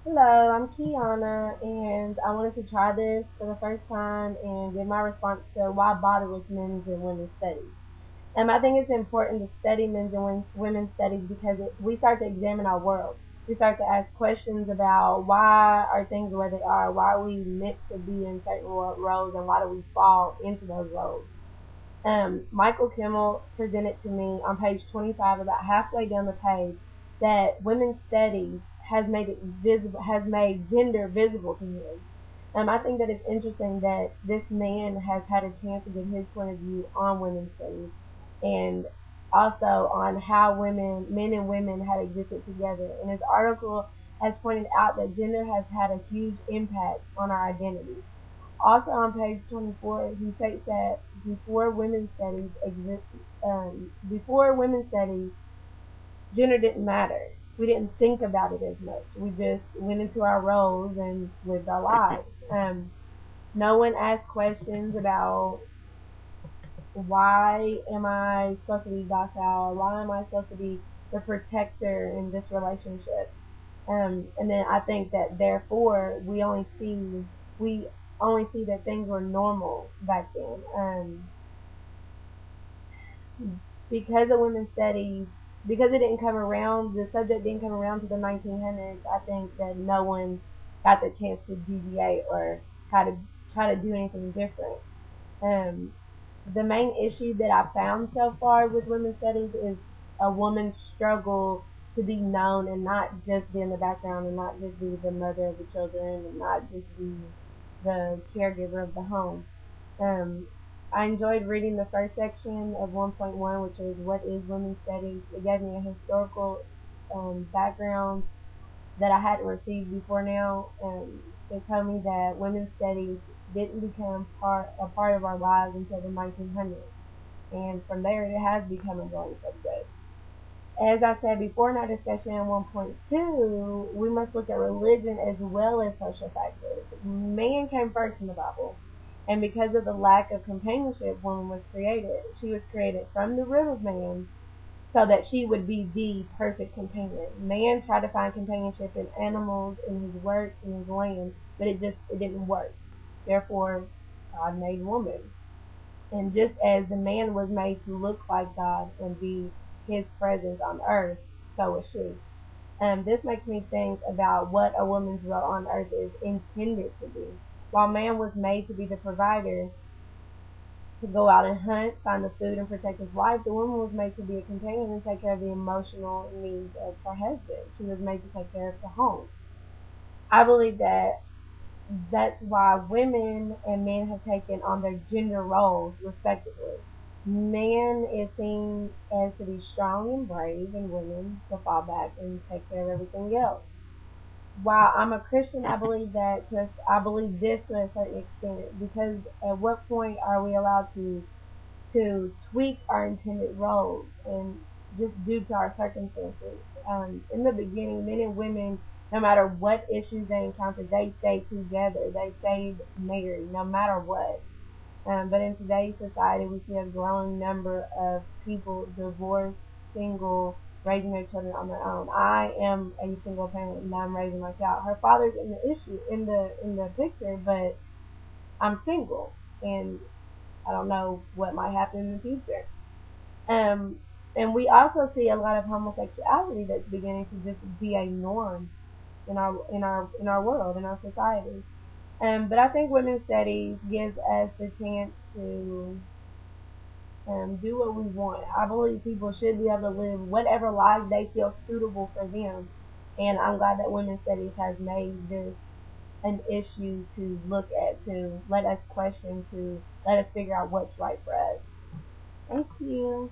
Hello, I'm Kiana, and I wanted to try this for the first time and give my response to why bother with men's and women's studies. I think it's important to study men's and women's studies because we start to examine our world. We start to ask questions about why are things the way they are, why are we meant to be in certain roles, and why do we fall into those roles. Michael Kimmel presented to me on page 25, about halfway down the page, that women's studies has made it visible, has made gender visible to him. I think that it's interesting that this man has had a chance to give his point of view on women's studies, and also on how men and women have existed together. And his article has pointed out that gender has had a huge impact on our identity. Also on page 24, he states that before women's studies, gender didn't matter. We didn't think about it as much. We just went into our roles and lived our lives. No one asked questions about why am I supposed to be docile? Why am I supposed to be the protector in this relationship? And then I think that therefore we only see that things were normal back then. Because of women's studies, because it didn't come around, the subject didn't come around to the 1900s. I think that no one got the chance to deviate or try to do anything different. Um, the main issue that I found so far with women's studies is a woman's struggle to be known and not just be in the background and not just be the mother of the children and not just be the caregiver of the home. Um, I enjoyed reading the first section of 1.1, which is what is women's studies. It gave me a historical background that I hadn't received before now. It told me that women's studies didn't become a part of our lives until the 1900s, and from there it has become a growing subject. As I said before in our discussion in 1.2, we must look at religion as well as social factors. Man came first in the Bible, and because of the lack of companionship, woman was created. She was created from the rib of man so that she would be the perfect companion. Man tried to find companionship in animals, in his work, in his land, but it didn't work. Therefore, God made woman. And just as the man was made to look like God and be his presence on earth, so is she. This makes me think about what a woman's role on earth is intended to be. While man was made to be the provider, to go out and hunt, find the food, and protect his wife, the woman was made to be a companion and take care of the emotional needs of her husband. She was made to take care of the home. I believe that that's why women and men have taken on their gender roles respectively. Man is seen as to be strong and brave, and women to fall back and take care of everything else. While I'm a Christian, I believe this to a certain extent, because at what point are we allowed to tweak our intended roles and just due to our circumstances? In the beginning, men and women, no matter what issues they encountered, they stayed together. They stayed married, no matter what. But in today's society, we see a growing number of people divorced, single, raising their children on their own. I am a single parent and I'm raising my child. Her father's in the issue in the picture, but I'm single and I don't know what might happen in the future. Um, and we also see a lot of homosexuality that's beginning to just be a norm in our world, in our society. But I think women's studies gives us the chance to do what we want. I believe people should be able to live whatever life they feel suitable for them. And I'm glad that women's studies has made this an issue to look at, to let us question, to let us figure out what's right for us. Thank you.